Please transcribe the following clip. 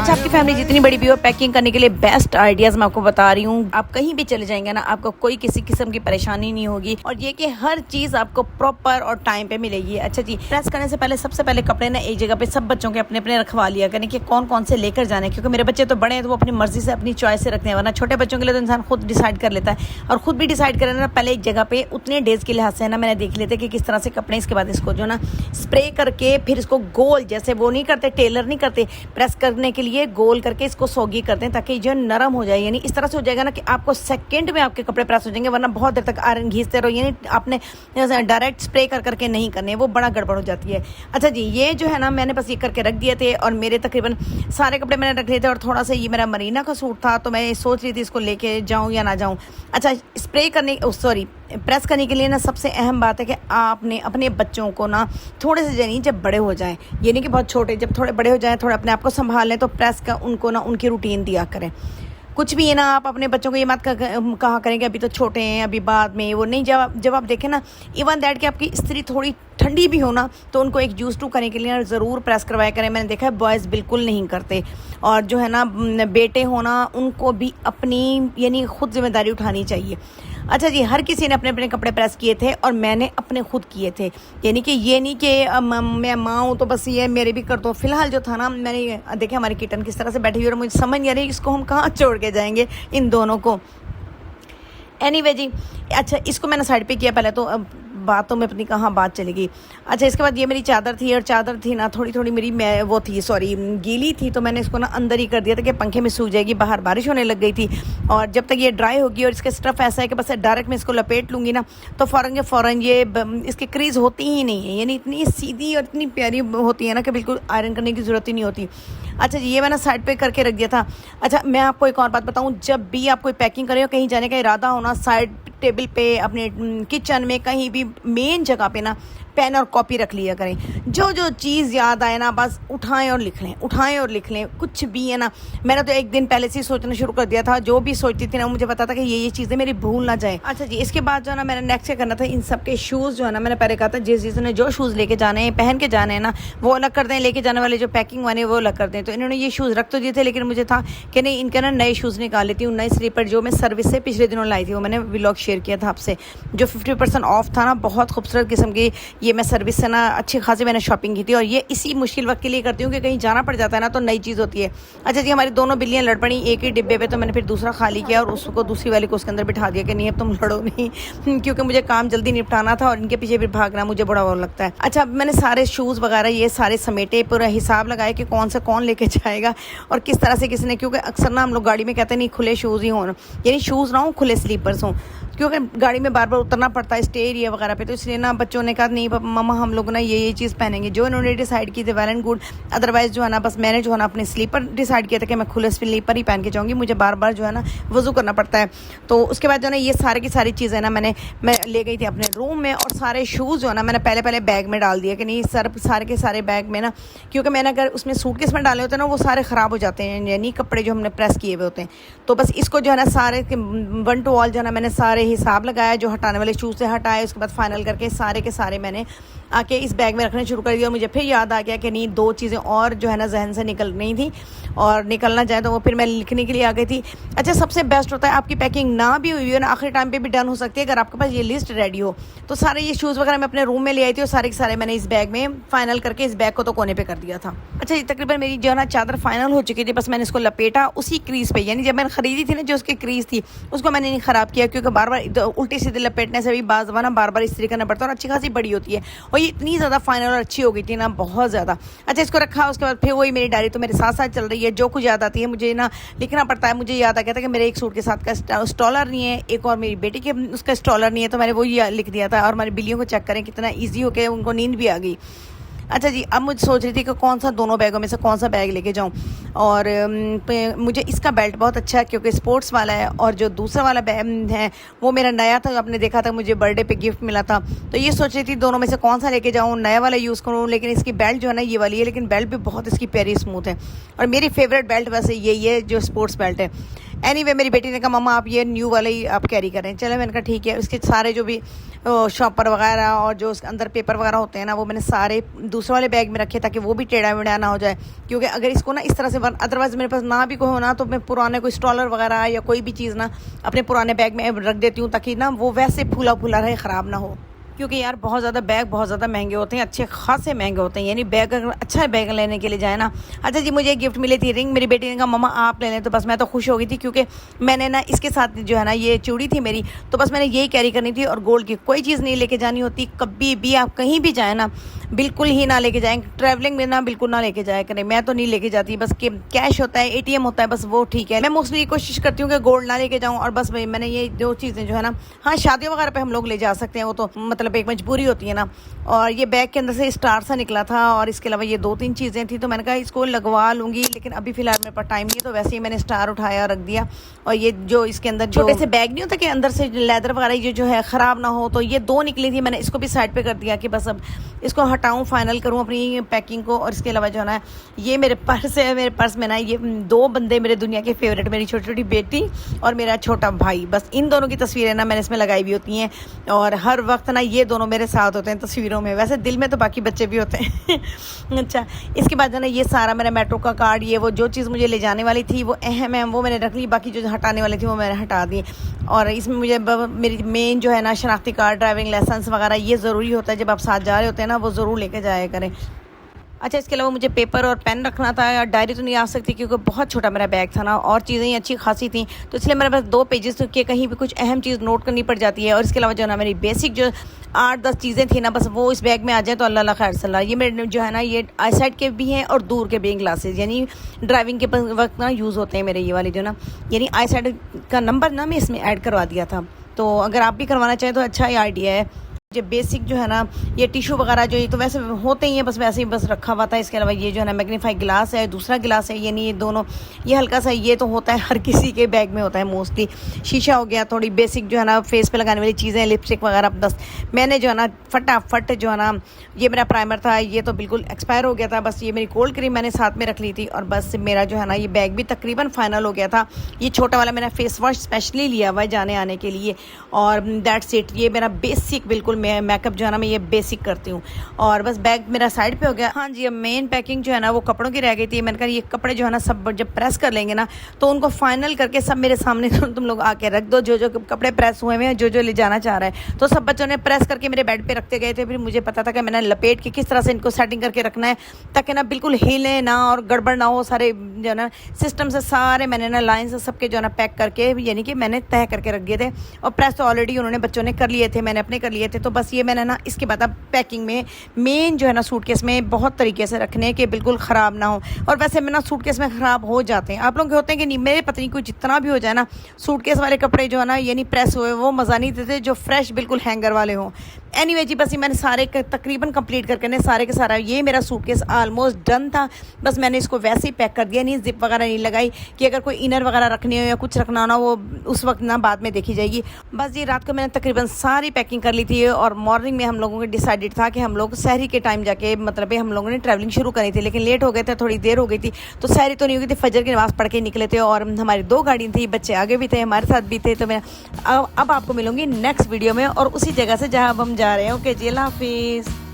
अच्छा, आपकी फैमिली जितनी बड़ी भी हो, पैकिंग करने के लिए बेस्ट आइडियाज मैं आपको बता रही हूँ। आप कहीं भी चले जाएंगे ना, आपको कोई किसी किस्म की परेशानी नहीं होगी और ये कि हर चीज आपको प्रॉपर और टाइम पे मिलेगी। अच्छा जी, प्रेस करने से पहले सबसे पहले कपड़े ना एक जगह पे सब बच्चों के अपने अपने रखवा लिया करें कि कौन कौन से लेकर जाने, क्योंकि मेरे बच्चे तो बड़े हैं तो वो अपनी मर्जी से अपनी चॉइस से रखते हैं, वरना छोटे बच्चों के लिए तो इंसान खुद डिसाइड कर लेता है। और खुद भी डिसाइड करें ना, पहले एक जगह पे उतने डेज के लिहाज से ना मैंने देख लेते कि किस तरह से कपड़े, इसके बाद इसको जो ना स्प्रे करके फिर इसको गोल, जैसे वो नहीं करते, टेलर नहीं करते, प्रेस करने के लिए गोल करके इसको सोगी करते हैं ताकि जो नरम हो जाए। यानी इस तरह से हो जाएगा ना कि आपको सेकंड में आपके कपड़े प्रेस हो जाएंगे, वरना बहुत देर तक आयरन घीसते रहो। यानी आपने डायरेक्ट स्प्रे कर करके नहीं करने, वो बड़ा गड़बड़ हो जाती है। अच्छा जी, ये जो है ना मैंने बस ये करके रख दिए थे और मेरे तकरीबन सारे कपड़े मैंने रख लिए थे और थोड़ा सा ये मेरा मरीना का सूट था, तो मैं सोच रही थी इसको लेके जाऊँ या ना जाऊँ। अच्छा, स्प्रे करने प्रेस करने के लिए ना सबसे अहम बात है कि आपने अपने बच्चों को ना थोड़े से जानी जब बड़े हो जाएं, ये नहीं कि बहुत छोटे, जब थोड़े बड़े हो जाएं, थोड़ा अपने आप को संभाल लें, तो प्रेस का उनको ना उनकी रूटीन दिया करें। कुछ भी है ना, आप अपने बच्चों को ये मत कहा करें कि अभी तो छोटे हैं, अभी बाद में वो नहीं। जब आप देखें ना, इवन दैट कि आपकी स्त्री थोड़ी ठंडी भी हो ना, तो उनको एक यूज टू करने के लिए ज़रूर प्रेस करवाया करें। मैंने देखा है बॉयज़ बिल्कुल नहीं करते। और जो है ना बेटे होना, उनको भी अपनी यानी खुद जिम्मेदारी उठानी चाहिए। अच्छा जी, हर किसी ने अपने अपने कपड़े प्रेस किए थे और मैंने अपने खुद किए थे। यानी कि ये नहीं कि मैं माँ हूँ तो बस ये मेरे भी कर दो। फिलहाल जो था ना, मैंने देखे हमारी किटन किस तरह से बैठी हुई और मुझे समझ नहीं आ रही इसको हम कहाँ छोड़ के जाएंगे इन दोनों को। एनीवे जी, अच्छा इसको मैंने साइड पे किया पहले, तो बातों में अपनी कहाँ बात चलेगी। अच्छा, इसके बाद ये मेरी चादर थी और चादर थी ना थोड़ी मेरी वो थी गीली थी, तो मैंने इसको ना अंदर ही कर दिया था कि पंखे में सूख जाएगी। बाहर बारिश होने लग गई थी और जब तक ये ड्राई होगी, और इसका स्टफ ऐसा है कि बस डायरेक्ट मैं इसको लपेट लूँगी ना तो फ़ौरन ये इसकी क्रीज होती ही नहीं है। यानी इतनी सीधी और इतनी प्यारी होती है ना कि बिल्कुल आयरन करने की ज़रूरत ही नहीं होती। अच्छा जी, ये मैंने साइड पे करके रख दिया था। अच्छा, मैं आपको एक और बात बताऊं, जब भी आप कोई पैकिंग करें, कहीं जाने का इरादा हो ना, साइड टेबल पे, अपने किचन में, कहीं भी मेन जगह पे ना पेन और कॉपी रख लिया करें। जो जो चीज़ याद आए ना, बस उठाएं और लिख लें, कुछ भी है ना। मैंने तो एक दिन पहले से ही सोचना शुरू कर दिया था, जो भी सोचती थी ना मुझे पता था कि ये चीज़ें मेरी भूल ना जाए। अच्छा जी, इसके बाद जो है ना मैंने नेक्स्ट क्या करना था, इन सब के शूज़ जो है ना, मैंने पहले कहा था जिस ने जो शूज़ लेके जाने हैं, पहन के जाने हैं ना, वो अलग कर दें, लेके जाने वाले जो पैकिंग वाले वो अलग कर दें। तो इन्होंने ये शूज़ रख तो दिए थे, लेकिन मुझे था कि नहीं, इनके ना नए शूज़ निकाल लेती हूँ। नए स्लीपर जो मैं सर्विस से पिछले दिनों लाई थी, वो मैंने व्लॉग शेयर किया था आपसे, जो 50% ऑफ था ना, बहुत खूबसूरत किस्म की ये मैं सर्विस से ना अच्छी खासी मैंने शॉपिंग की थी। और ये इसी मुश्किल वक्त के लिए करती हूँ कि कहीं जाना पड़ जाता है ना तो नई चीज़ होती है। अच्छा जी, हमारी दोनों बिल्लियाँ लड़ पड़ी एक ही डिब्बे पे, तो मैंने फिर दूसरा खाली किया और उसको दूसरी वाली को उसके अंदर बिठा दिया कि नहीं अब तुम लड़ो नहीं क्योंकि मुझे काम जल्दी निपटाना था और इनके पीछे भी भागना मुझे बड़ा वो लगता है। अच्छा, मैंने सारे शूज़ वगैरह ये सारे समेटे, पूरा हिसाब लगाया कि कौन से कौन लेके जाएगा और किस तरह से किसने, क्योंकि अक्सर ना हम लोग गाड़ी में कहते नहीं खुले शूज़ ही हों, यानी शूज़ ना हो, खुले स्लीपर्स हों, क्योंकि गाड़ी में बार बार उतरना पड़ता है स्टे एरिया वगैरह पे। तो इसलिए ना बच्चों ने कहा नहीं मम्मा हम लोग ना ये चीज़ पहनेंगे, जो इन्होंने डिसाइड की थी वेल एंड गुड। अदरवाइज जो है ना, बस मैंने जो है ना अपने स्लीपर डिसाइड किया था कि मैं खुले स्लीपर ही पहन के जाऊँगी, मुझे बार बार जो है ना वज़ू करना पड़ता है। तो उसके बाद जो है ना ये सारी की सारी चीज़ें ना मैं ले गई थी अपने रूम में, और सारे शूज़ जो है ना मैंने पहले बैग में डाल दिया कि नहीं सारे के सारे बैग में ना, क्योंकि मैंने अगर उसमें सूटकेस में डाले होते हैं ना वो सारे ख़राब हो जाते हैं, यानी कपड़े जो हमने प्रेस किए हुए होते हैं। तो बस इसको जो है ना सारे 1 to all जो है ना मैंने सारे हिसाब लगाया, जो हटाने वाले शूज़ से हटाए, उसके बाद फाइनल करके सारे के सारे मैंने आके इस बैग में रखने शुरू कर दिया। और मुझे फिर याद आ गया कि नहीं 2 चीज़ें और जो है ना जहन से निकल नहीं थी और निकलना चाहे तो वो फिर मैं लिखने के लिए आ गई थी। अच्छा, सबसे बेस्ट होता है आपकी पैकिंग ना भी हुई हो ना, आखिरी टाइम पे भी डन हो सकती है अगर आपके पास ये लिस्ट रेडी हो। तो सारे ये शूज़ वगैरह मैं अपने रूम में ले आई थी और सारे के सारे मैंने इस बैग में फाइनल करके इस बैग को तो कोने पे कर दिया था। अच्छा, ये तकरीबन मेरी जो है ना चादर फाइनल हो चुकी थी, बस मैंने इसको लपेटा उसी क्रीज पे, यानी जब मैंने खरीदी थी ना जो उसकी क्रीज थी उसको मैंने नहीं ख़राब किया, क्योंकि बार बार उल्टी सीधे लपेटने से भी बाज़ ना बार बार इस्त्री करना पड़ता है और अच्छी खासी बड़ी होती है। और ये इतनी ज़्यादा फाइनल और अच्छी हो गई थी ना, बहुत ज़्यादा। अच्छा, इसको रखा, उसके बाद फिर वही मेरी डायरी तो मेरे साथ साथ चल रही है, जो कुछ याद आती है मुझे ना लिखना पड़ता है। मुझे याद आ गया था कि मेरे एक सूट के साथ का स्टॉलर नहीं है, एक और मेरी बेटी के उसका स्टॉलर नहीं है, तो मैंने वही लिख दिया था। और हमारी बिल्लियों को चेक करें कितना ईजी हो गया, उनको नींद भी आ गई। अच्छा जी, अब मुझे सोच रही थी कि कौन सा दोनों बैगों में से कौन सा बैग लेके जाऊं, और मुझे इसका बेल्ट बहुत अच्छा है क्योंकि स्पोर्ट्स वाला है, और जो दूसरा वाला बैग है वो मेरा नया था, आपने देखा था मुझे बर्थडे पे गिफ्ट मिला था। तो ये सोच रही थी दोनों में से कौन सा लेके जाऊं, नया वाला यूज़ करूं, लेकिन इसकी बेल्ट जो है ना ये वाली है, लेकिन बेल्ट भी बहुत इसकी प्यारी स्मूथ है और मेरी फेवरेट बेल्ट वैसे यही है जो स्पोर्ट्स बेल्ट है। एनीवे मेरी बेटी ने कहा मम्मा आप ये न्यू वाले ही आप कैरी करें। चले मैंने कहा ठीक है। उसके सारे जो भी शॉपर वगैरह और जो उसके अंदर पेपर वगैरह होते हैं ना, वो मैंने सारे दूसरे वाले बैग में रखे ताकि वो भी टेढ़ा वेढ़ा ना हो जाए, क्योंकि अगर इसको ना इस तरह से अदरवाइज़ मेरे पास ना भी कोई हो ना, तो मैं पुराने कोई स्टॉलर वगैरह या कोई भी चीज़ ना अपने पुराने बैग में रख देती हूँ ताकि ना वो वैसे फूला फूला रहे, ख़राब ना हो। क्योंकि यार बहुत ज़्यादा बैग बहुत ज़्यादा महंगे होते हैं, अच्छे खासे महंगे होते हैं। यानी बैग अगर अच्छा बैग लेने के लिए जाए ना। अच्छा जी, मुझे एक गिफ्ट मिली थी रिंग। मेरी बेटी ने कहा मम्मा आप ले लें, तो बस मैं तो खुश हो गई थी, क्योंकि मैंने ना इसके साथ जो है ना ये चूड़ी थी मेरी, तो बस मैंने यही कैरी करनी थी और गोल्ड की कोई चीज़ नहीं लेके जानी होती। कभी भी आप कहीं भी जाए ना, बिल्कुल ही ना लेके जाएँ। ट्रैवलिंग में ना बिल्कुल ना लेके जाया करें। मैं तो नहीं लेके जाती, बस कैश होता है, ATM होता है, बस वो ठीक है। मैं मोस्टली कोशिश करती हूँ कि गोल्ड ना लेके जाऊँ। और बस मैंने ये दो चीज़ें जो है ना, हाँ शादियों वगैरह पे हम लोग ले जा सकते हैं, वो तो मतलब एक मजबूरी होती है ना। और ये बैग के अंदर से स्टार सा निकला था, और इसके अलावा ये 2-3 चीज़ें थी, तो मैंने कहा इसको लगवा लूँगी, लेकिन अभी फ़िलहाल मेरे पास टाइम नहीं, तो वैसे ही मैंने स्टार उठाया रख दिया। और ये जो इसके अंदर छोटे से बैग नहीं होता कि अंदर से लेदर वगैरह ये जो है ख़राब ना हो, तो ये 2 निकली थी। मैंने इसको भी साइड पे कर दिया कि बस अब इसको हटाऊँ, फाइनल करूँ अपनी पैकिंग को। और इसके अलावा जो है ना, ये मेरे पर्स है। मेरे पर्स में ना ये 2 बंदे मेरे दुनिया के फेवरेट, मेरी छोटी छोटी बेटी और मेरा छोटा भाई, बस इन दोनों की तस्वीरें ना मैंने इसमें लगाई हुई होती हैं। और हर वक्त ना ये दोनों मेरे साथ होते हैं तस्वीरों में, वैसे दिल में तो बाकी बच्चे भी होते हैं। अच्छा, इसके बाद जो ना ये सारा मेरा मेट्रो का कार्ड, ये वो जो चीज़ मुझे ले जाने वाली थी वो अहम है, वो मैंने रख ली। बाकी जो हटाने वाली थी वो मैंने हटा दी। और इसमें मुझे मेरी मेन जो है ना शनाख्ती कार्ड, ड्राइविंग लाइसेंस वगैरह ये ज़रूरी होता है, जब आप साथ जा रहे होते हैं ना, वो ज़रूर लेके जाया करें। अच्छा, इसके अलावा मुझे पेपर और पेन रखना था, या डायरी तो नहीं आ सकती क्योंकि बहुत छोटा मेरा बैग था ना, और चीज़ें अच्छी खासी थी, तो इसलिए मेरे पास 2 पेजेस के कहीं भी कुछ अहम चीज़ नोट करनी पड़ जाती है। और इसके अलावा जो ना मेरी बेसिक जो 8-10 चीज़ें थी ना, बस वो इस बैग में आ जाए तो अल्लाह खैर सल्ला। ये मेरे जो है ना, ये आई साइड के भी हैं और दूर के भी ग्लासेस, यानी ड्राइविंग के वक्त ना यूज़ होते हैं मेरे ये वाले जो ना, यानी आई साइड का नंबर ना मैं इसमें ऐड करवा दिया था। तो अगर आप भी करवाना चाहें तो अच्छा ही आइडिया है। जो बेसिक जो है ना, ये टिश्यू वगैरह जो ये तो वैसे होते ही हैं, बस वैसे ही बस रखा हुआ था। इसके अलावा ये जो है ना मैग्नीफाई गिलास है, दूसरा गिलास है, यानी ये दोनों, ये हल्का सा, ये तो होता है हर किसी के बैग में होता है मोस्टली। शीशा हो गया, थोड़ी बेसिक जो है ना फेस पे लगाने वाली चीज़ें, लिपस्टिक वगैरह। बस मैंने जो है ना फटाफट जो है ना, ये मेरा प्राइमर था, ये तो बिल्कुल एक्सपायर हो गया था, बस ये मेरी कोल्ड क्रीम मैंने साथ में रख ली थी। और बस मेरा जो है ना ये बैग भी तकरीबन फाइनल हो गया था। ये छोटा वाला मेरा फेस वॉश स्पेशली लिया हुआ है जाने आने के लिए, और दैट्स इट। ये मेरा बेसिक बिल्कुल मेकअप जो है ना, मैं ये बेसिक करती हूँ। और बस बैग मेरा साइड पे हो गया। हाँ जी, अब मेन पैकिंग जो है ना वो कपड़ों की रह गई थी। मैंने कहा ये कपड़े जो है ना सब जब प्रेस कर लेंगे ना, तो उनको फाइनल करके सब मेरे सामने तुम लोग आके रख दो, जो जो कपड़े प्रेस हुए हैं, जो जो ले जाना चाह रहा है। तो सब बच्चों ने प्रेस करके मेरे बेड पे रखते गए थे। फिर मुझे पता था कि मैंने लपेट के किस तरह से इनको सेटिंग करके रखना है, ताकि ना बिल्कुल हिले ना और गड़बड़ ना हो। सारे जो है ना सिस्टम से सारे मैंने ना लाइन से सबके जो है ना पैक करके, यानी कि मैंने तय करके रख दिए थे। और प्रेस तो ऑलरेडी उन्होंने बच्चों ने कर लिए थे, मैंने अपने कर लिए थे। तो बस ये मैंने ना इसके बाद अब पैकिंग में मेन जो है ना सूटकेस में बहुत तरीके से रखने कि बिल्कुल ख़राब ना हो। और वैसे में ना सूटकेस में ख़राब हो जाते हैं, आप लोग होते हैं कि नहीं, मेरे पत्नी को जितना भी हो जाए ना, सूटकेस वाले कपड़े जो है ना यानी प्रेस हुए वो मज़ा नहीं देते, जो फ्रेश बिल्कुल हैंगर वाले हों। एनीवे जी, बस ये मैंने सारे तकरीबन कंप्लीट करके ने सारे के सारा, ये मेरा सूटकेस ऑलमोस्ट डन था। बस मैंने इसको वैसे ही पैक कर दिया, नहीं जिप वगैरह नहीं लगाई कि अगर कोई इनर वगैरह रखनी हो या कुछ रखना हो ना, वो उस वक्त ना बाद में देखी जाएगी। बस ये रात को मैंने तकरीबन सारी पैकिंग कर ली थी। और मॉर्निंग में हम लोगों को डिसाइडेड था कि हम लोग सहरी के टाइम जाके, मतलब हम लोगों ने ट्रैवलिंग शुरू करी थी, लेकिन लेट हो गए थे, थोड़ी देर हो गई थी, तो सहरी तो नहीं हो गई थी। फजर की नमाज़ पढ़ के निकले थे, और हमारी 2 गाड़ी थी, बच्चे आगे भी थे, हमारे साथ भी थे। तो मैं अब आपको मिलूंगी नेक्स्ट वीडियो में और उसी जगह से जहाँ अब हम जा रहे हैं। ओके जी, अल्लाह हाफिज़।